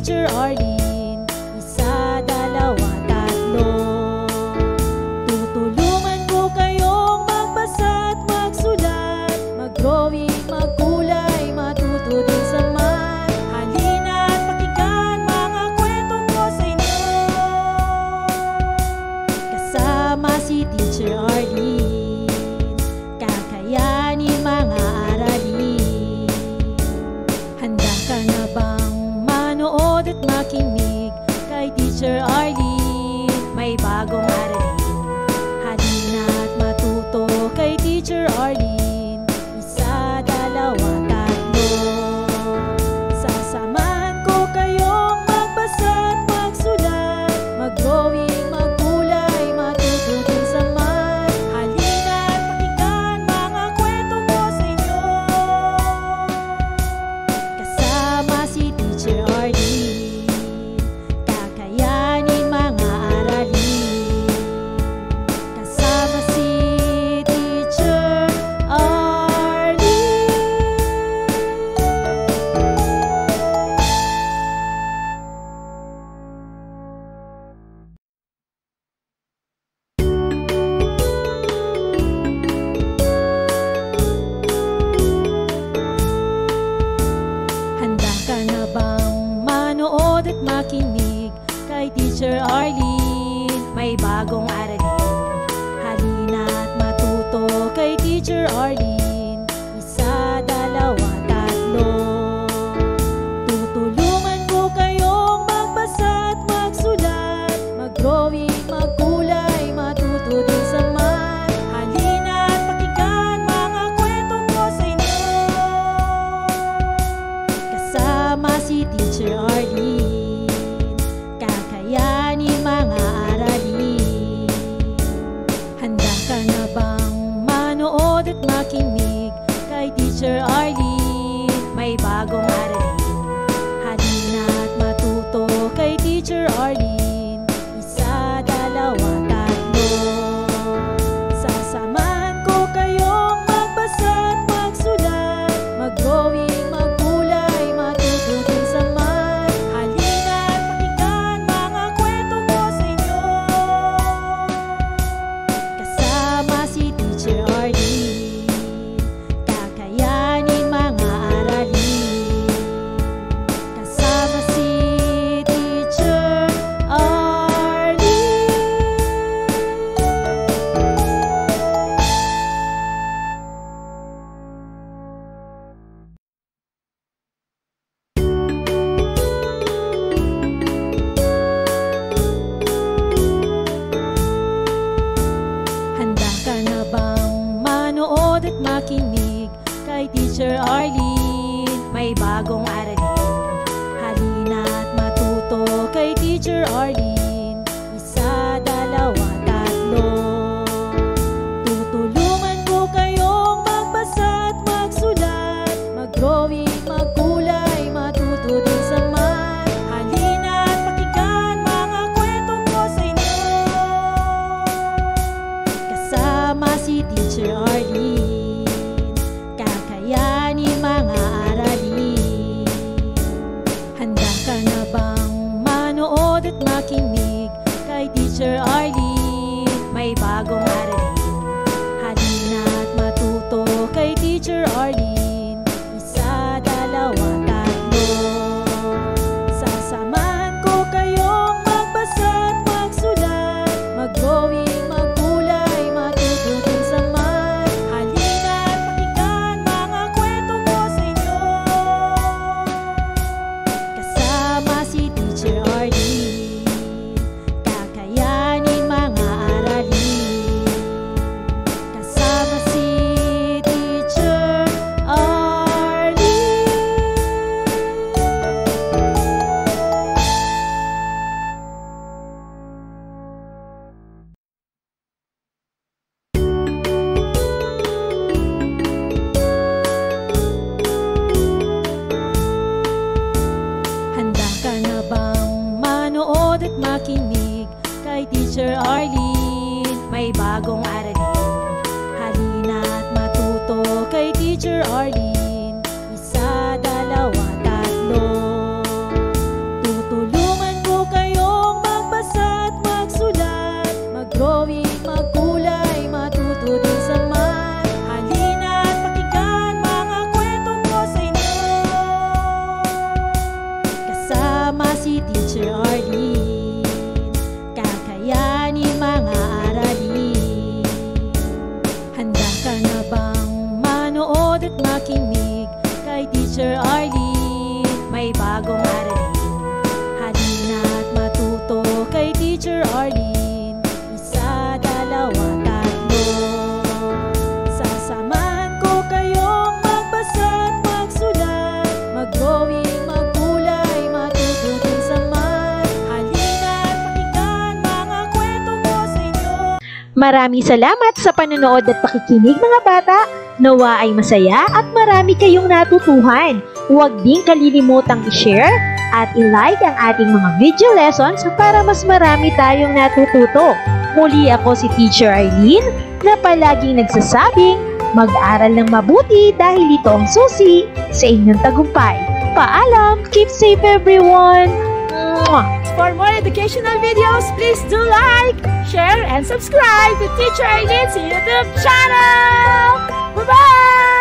Teacher Arlene. Isa, dalawa, tatlo. Tutulungan ko kayong magbasa at magsulat, mag-drawing, magkulay, matuto din sa math. Halina at pakinggan mga kwento ko sa inyo. Kasama si Teacher Arlene, kakayanin mga aralin. Handa ka na bang manood at makinig kay Teacher Arlene? May bagong aralin. Halina at matuto kay Teacher Arlene. Isa, dalawa, tatlo. Sasamahan ko kayong magbasa at magsulat, mag-drawing, magkulay, matuto din sa math. Halina at pakinggan mga kwento ko sa inyo. Kasama si Teacher Arlene, kakayanin mga aralin. Kasama si Teacher Arlene. Handa ka na bang manood at makinig kay Teacher Arlene? May bagong aralin. Halina at matuto kay Teacher Arlene. Isa, dalawa, tatlo. Tutulungan ko kayong magbasa at magsulat, mag-drawing, magkulay, matuto din sa math. Halina at pakinggan mga kwento ko sa inyo. Kasama si Teacher Arlene, kakayanin mga aralin. Handa ka na bang manood at makinig kay Teacher Arlene? May bagong aralin. Halina at matuto kay Teacher Arlene. Isa, dalawa, tatlo. Sasamahan ko kayong magbasa at magsulat, mag-drawing, magkulay, matuto din sa math. Halina at pakinggan mga kwento ko sa inyo. Kasama si Teacher Arlene, kakayanin mga aralin. Kasama si Teacher Arlene. Handa ka na bang manood at makinig kay Teacher Arlene? May bagong aralin. Halina at matuto kay Teacher Arlene. Isa, dalawa, tatlo. Tutulungan ko kayong magbasa at magsulat, mag-drawing, magkulay, matuto din sa math. Halina at pakinggan mga kwento ko sa inyo. Kasama si Teacher Arlene, kakayanin mga aralin. Handa ka na bang manood at makinig kay Teacher Arlene? May bagong aralin. Halina at matuto kay Teacher Arlene. Isa, dalawa, tatlo. Sasamahan ko kayong magbasa at magsulat, mag-drawing, magkulay, matuto din sa math. Halina at pakinggan mga kwento ko sa inyo. Kasama si Teacher Arlene, kakayanin mga aralin. Kasama si Teacher Arlene. Handa ka na bang manood at makinig kay Teacher Arlene? May bagong aralin. Halina at matuto kay Teacher Arlene. Isa, dalawa, tatlo. makinig kay Teacher Arlene. May bagong aralin, halina't matuto kay Teacher Arlene. Isa, dalawa, tatlo. Sasamahan ko kayong magbasa at magsulat, mag-drawing, maggulay, matuto din sa math. Halina't pakinggan mga kwento ko sa inyo. Maraming salamat sa panonood at pakikinig mga bata. Nawa ay masaya at marami kayong natutuhan. Huwag din kalilimutang i-share at i-like ang ating mga video lessons para mas marami tayong natututo. Muli ako si Teacher Arlene na palaging nagsasabing mag-aral ng mabuti dahil ito ang susi sa inyong tagumpay. Paalam! Keep safe everyone! Mwah! For more educational videos, please do like, share, and subscribe to Teacher Arlene's YouTube channel! Bye-bye!